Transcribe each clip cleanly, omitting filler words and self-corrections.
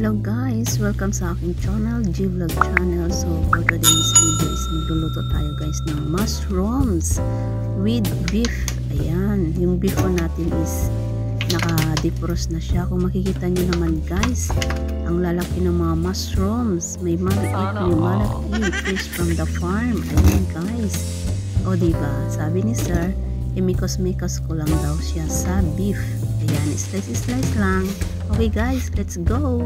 Hello guys! Welcome sa aking channel, G-Vlog channel. So for today's video is magluluto tayo guys ng mushrooms with beef. Ayan, yung beef ko natin is naka-defrost na siya. Kung makikita nyo naman guys, ang lalaki ng mga mushrooms. May malaki fish from the farm. Ayan guys. O diba, sabi ni sir, imikos-mikos ko lang daw siya sa beef. Ayan, slice lang. Okay guys, let's go!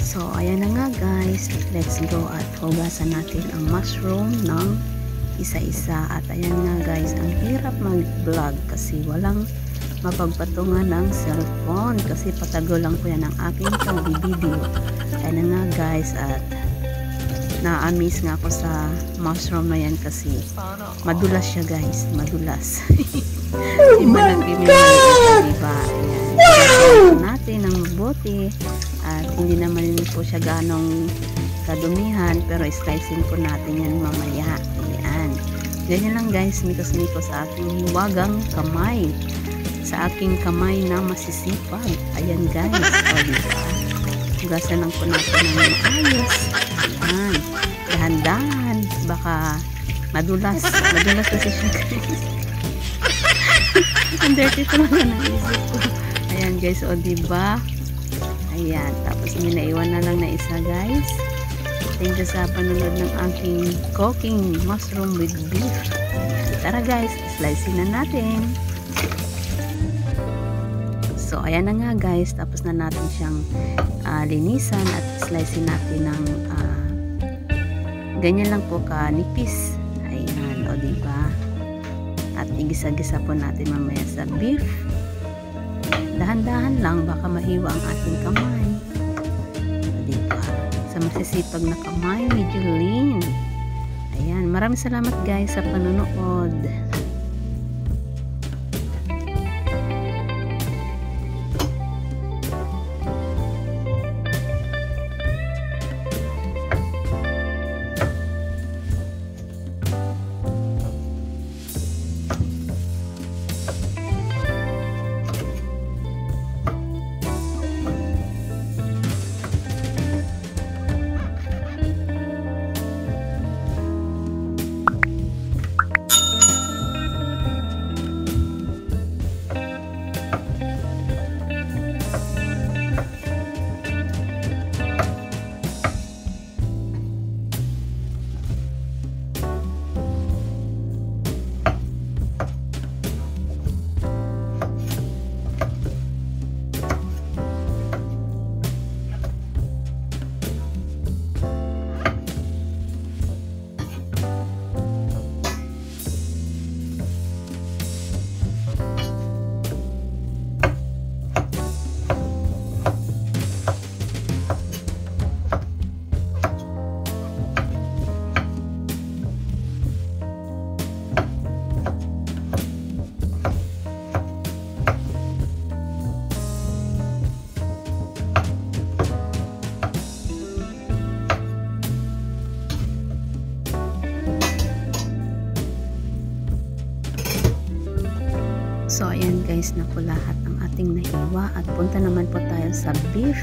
So, ayan na nga guys, let's go at hugasan natin ang mushroom ng isa-isa. At ayan nga guys, ang hirap mag-vlog kasi walang mapagpatungan ng cellphone kasi patago lang ko yan ng aking pag-video. Ayan na nga guys, at na-amaze nga ako sa mushroom na yan kasi madulas siya guys, madulas. Diba nag-imimili, diba? Ayan, natin ang mabuti at hindi naman po siya ganong kadumihan, pero slicing po natin yan mamaya. Ayan, ganyan lang guys, mikos-mikos sa aking hiwagang kamay, sa aking kamay na masisipag. Ayan guys, o diba? Hugasan lang po natin ng maayos. Ayan, dahan-dahan, baka madulas kasi siya guys. Ang dirty talaga ng isip ko. Ayan guys, o diba? Ayan, tapos may naiwan na lang na isa guys. Thank you sa panunod ng aking cooking mushroom with beef. Tara guys, slicing na natin. So ayan na nga guys, tapos na natin siyang linisan at slicing natin ng ganyan lang po kanipis. Ayan, o diba? At igisa-gisa po natin mamaya sa beef. Dahan-dahan lang, baka mahiwa ang ating kamay. O diba? Sa masisipag na kamay, medyo lean. Ayan, maraming salamat guys sa panonood. So ayan guys, na po lahat ng ating nahiwa at punta naman po tayo sa beef.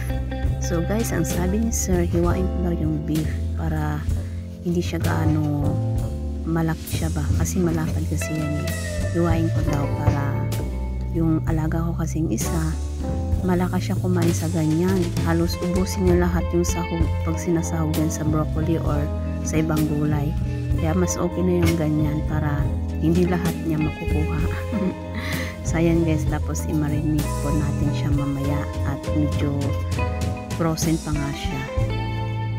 So guys, ang sabi ni sir, hiwain ko daw yung beef para hindi siya gaano malaki siya ba, kasi malapad kasi yan. Hiwain ko daw para yung alaga ko kasing isa, malakas siya kumain sa ganyan. Halos ubusin niya lahat yung sahog pag sinasahog yan sa broccoli or sa ibang gulay. Kaya mas okay na yung ganyan para hindi lahat niya makukuha. So ayan guys, tapos i-marinate po natin siya mamaya at medyo frozen pa nga siya.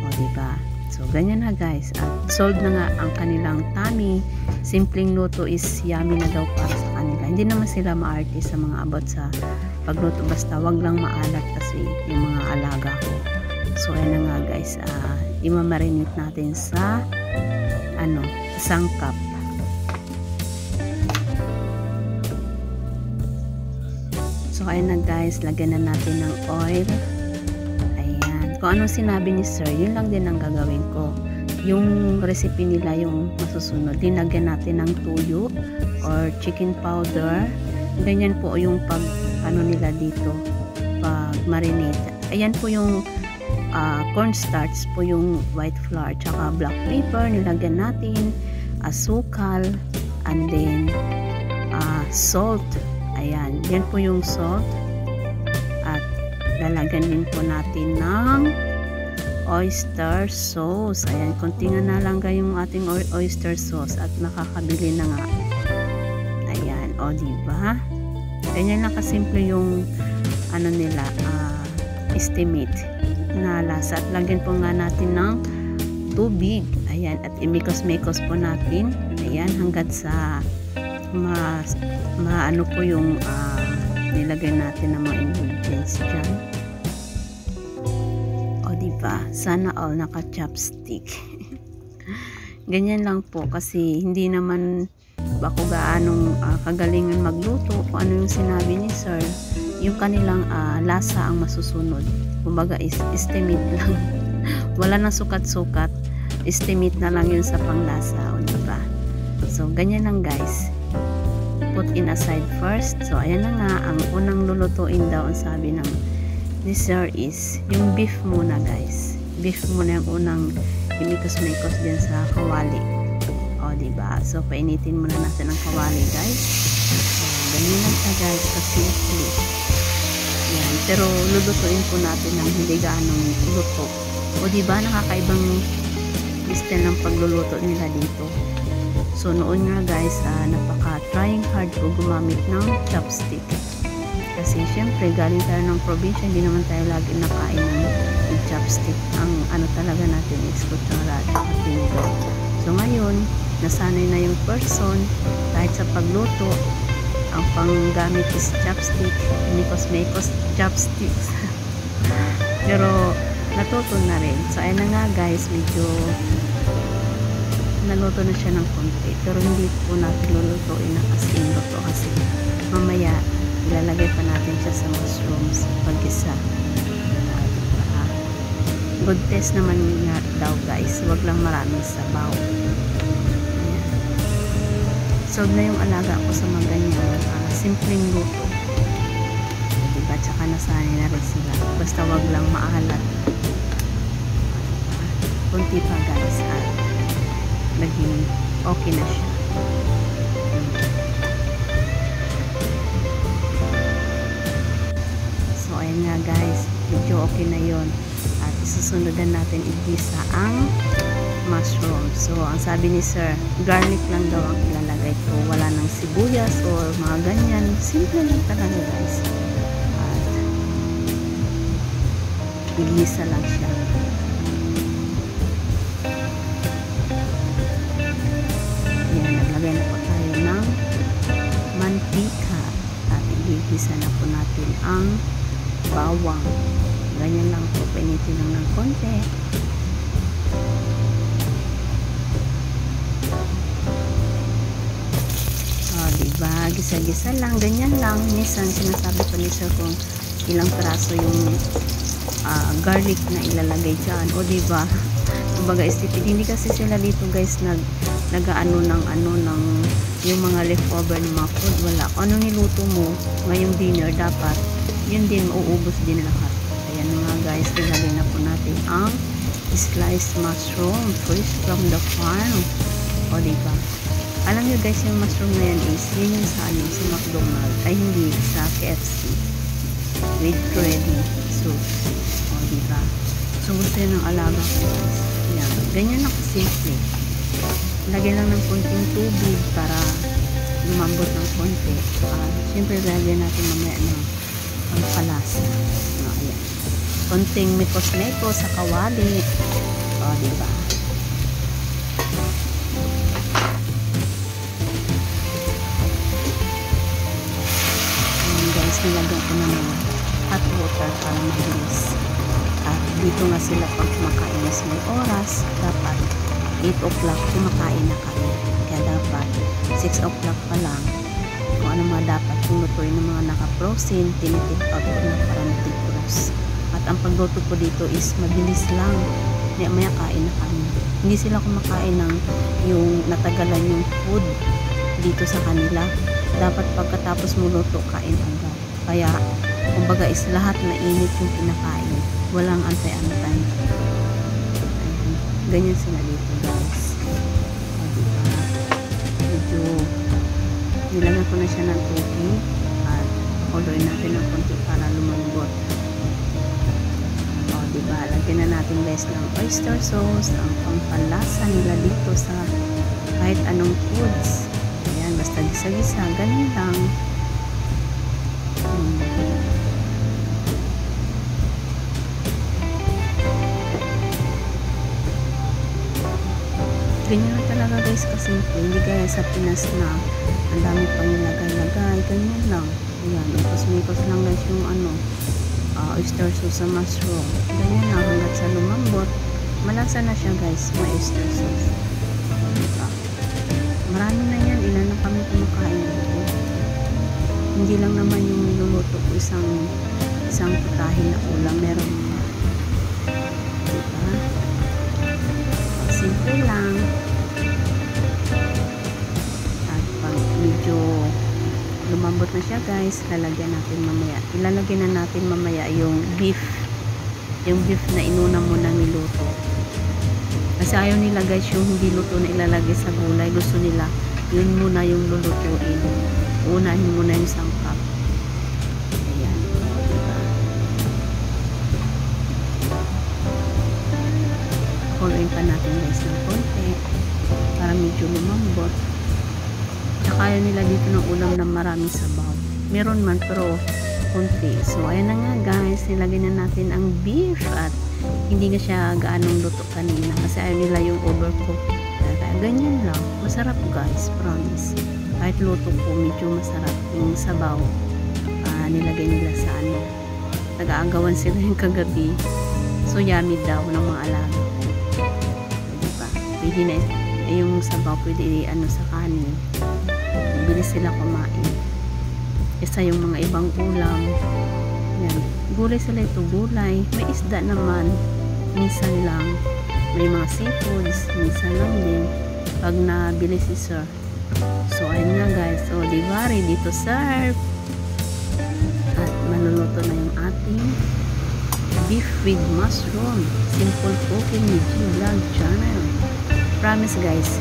O diba? So ganyan na guys, at solved na nga ang kanilang tummy. Simpleng luto is yummy na daw para sa kanila. Hindi naman sila maarte sa mga about sa pagluto, basta wag lang maalat kasi yung mga alaga ko. So ayan na nga guys, i-marinate natin sa isang cup. So ayan na guys, lagyan na natin ng oil. Ayan, kung anong sinabi ni sir, yun lang din ang gagawin ko. yung recipe nila yung masusunod. Linagyan natin ng tuyo or chicken powder. Ganyan po yung pag ano nila dito, pag marinate. Ayan po yung cornstarch po, yung white flour, tsaka black pepper nilagyan natin, asukal, and then salt. Ayan, yan po yung salt. At lalagyan din po natin ng oyster sauce. Ayan, kontingan na lang yung ating oyster sauce at nakakabili na nga. Ayan, o diba? Ganyan lang kasimple yung ano nila, estimate na lasa. At lagyan po nga natin ng tubig. Ayan, at imikos-mikos po natin. Ayan, hanggat sa ano po yung nilagay natin ng mga ingredients dyan. O diba? Sana all naka-chopstick. Ganyan lang po kasi hindi naman ako gaanong kagalingan magluto. Kung ano yung sinabi ni sir, yung kanilang lasa ang masusunod. Kumbaga estimate lang. Wala nang sukat-sukat. Estimate na lang yun sa panglasa. O diba? So, ganyan lang guys. Put in aside first. So, ayan na nga. Ang unang lulutuin daw, ang sabi ng dessert is yung beef muna guys. Beef muna yung unang imikos-mikos din sa kawali. O, diba? So, painitin muna natin ang kawali guys. So, ganyan lang siya guys. Kasimple. Yan. Pero lulutuin po natin ng hindi gaanong luto. O diba, nakakaibang style ng pagluluto nila dito. So noon nga guys, napaka-trying hard ko gumamit ng chopstick. Kasi syempre galing tayo ng probinsya, hindi naman tayo lagi nakain ng chopstick. Ang ano talaga natin is kutsara at finger. So ngayon, nasanay na yung person kahit sa pagluto. Ang panggamit is chopstick, mikos-mikos chopsticks. Pero natuto na rin. So ayan na nga guys, medyo naluto na siya ng konti. Pero hindi po natin lulutuin na kasi luto kasi mamaya ilalagay pa natin siya sa mushrooms pag-isa. Good taste naman nga daw guys, wag lang maraming sabaw. Solve na yung alaga ko sa mga ganyan simpleng luto. Diba? Tsaka nasanay na rin sila. Basta wag lang maalat. Kunti pa guys. At naging okay na siya. So ayan nga guys. Medyo okay na yon. At isusundan natin igisa ang mushroom. So, ang sabi ni sir, garlic lang daw ang ilalagay ko. Wala nang sibuyas or mga ganyan. Simple lang talaga guys. At igisa lang siya. Yan, naglagay na po tayo ng mantika. At igisa na po natin ang bawang. Ganyan lang po. Painitin lang ng konti. Diba? Gisa-gisa lang, ganyan lang. Minsan sinasabi ko ni sir kung ilang peraso yung garlic na ilalagay dyan. O diba? Kumbaga istipid. Hindi kasi sila dito guys nag-ano ng yung mga leftover ng mga food. Wala. Kung ano niluto mo ngayong dinner, dapat yun din, mauubos din lahat. Ayan nga guys, nilagay na po natin ang sliced mushroom fresh from the farm. O diba? Alam nyo guys, yung mushroom na yan is, yun yung sa ano, sa McDonald's, ay hindi, sa KFC. With ready soup. O, diba? So, gusto yun ng alaga ko guys. Yan. Ganyan lang kasimple. Lagyan lang ng konting tubig para lumambot ng konti. Siyempre, lagyan natin mamaya ng pangkalasa. O, ayan. Konting mikos-mikos sa kawali. O, diba? Nilagyan ko na ng hot water para mabilis. At dito nga sila pag kumakain is may oras. Dapat 8 o'clock kumakain na kami. Kaya dapat 6 o'clock pa lang. Kung ano mga dapat lutuin ng mga naka-frozen, tinitip out ko na para matigros. At ang pagluto ko dito is mabilis lang. maya kain na kami. Hindi sila kumakain ng yung natagalan yung food dito sa kanila. Dapat pagkatapos mo luto, kain agad. Kaya, kumbaga is lahat na init yung kinakain. Walang antay-antay. Ganyan sila dito, guys. O, diba? Medyo nilagyan ko na siya ng tubig at pakuluin natin ng konti para lumambot. O, diba? Lagyan na natin, guys, ng oyster sauce, ang pampalasa nila dito sa kahit anong foods. Ayan, basta gisa-gisa, ganun lang. Ganyan na talaga, guys, kasi hindi gaya sa Pinas na ang dami pang nilagay-lagay, ganyan lang. Ayan, ikos-mikos lang, guys, yung oyster sauce sa mushroom. Ganyan lang hanggat sa lumambot. Malasa na siya, guys, may oyster sauce. Diba? Marami na yan, ilan na kami kumakain dito. Hindi lang naman yung niluluto ko isang putahe na ulam, meron pa. Diba? Simple lang. At pag medyo lumambot na siya, guys, lalagyan natin mamaya. Ilalagyan na natin mamaya yung beef. Yung beef na inuna mo na niluto. Kasi ayaw nila, guys, yung hindi luto na ilalagay sa gulay. Gusto nila, yun muna yung lulutuin. Unahin muna yung sangkap. Ayan. Diba? Kuluin pa natin, guys, ng konti para medyo lumambot. Tsaka ayaw nila dito ng ulam na maraming sabaw. Meron man, pero konti. So, ayan na nga, guys. Nilagay na natin ang beef at hindi na siya gaanong luto kanina kasi ayaw nila yung overcook. Kaya ganyan lang. Masarap, guys. Promise. Kahit luto po, medyo masarap yung sabaw. Nilagay nila sa nag-aagawan sila yung kagabi. So, yummy daw ng mga alaga. Diba? Pwede na yung sabaw, pwede sa kanin. Bilis sila kumain. Isa yung mga ibang ulam. Yan. Gulay sila ito, gulay. May isda naman. Minsan lang. May mga seafoods. Minsan lang din. Pag nabili si sir. So, ayun nga, guys. So, diba, ready to serve. At maluluto na yung ating beef with mushroom. Simple cooking with you vlog channel. Promise, guys,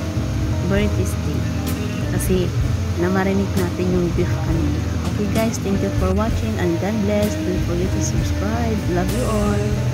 very tasty. Kasi, namarinig natin yung beef kanina. Okay, guys, thank you for watching and God bless. Don't forget to subscribe. Love you all.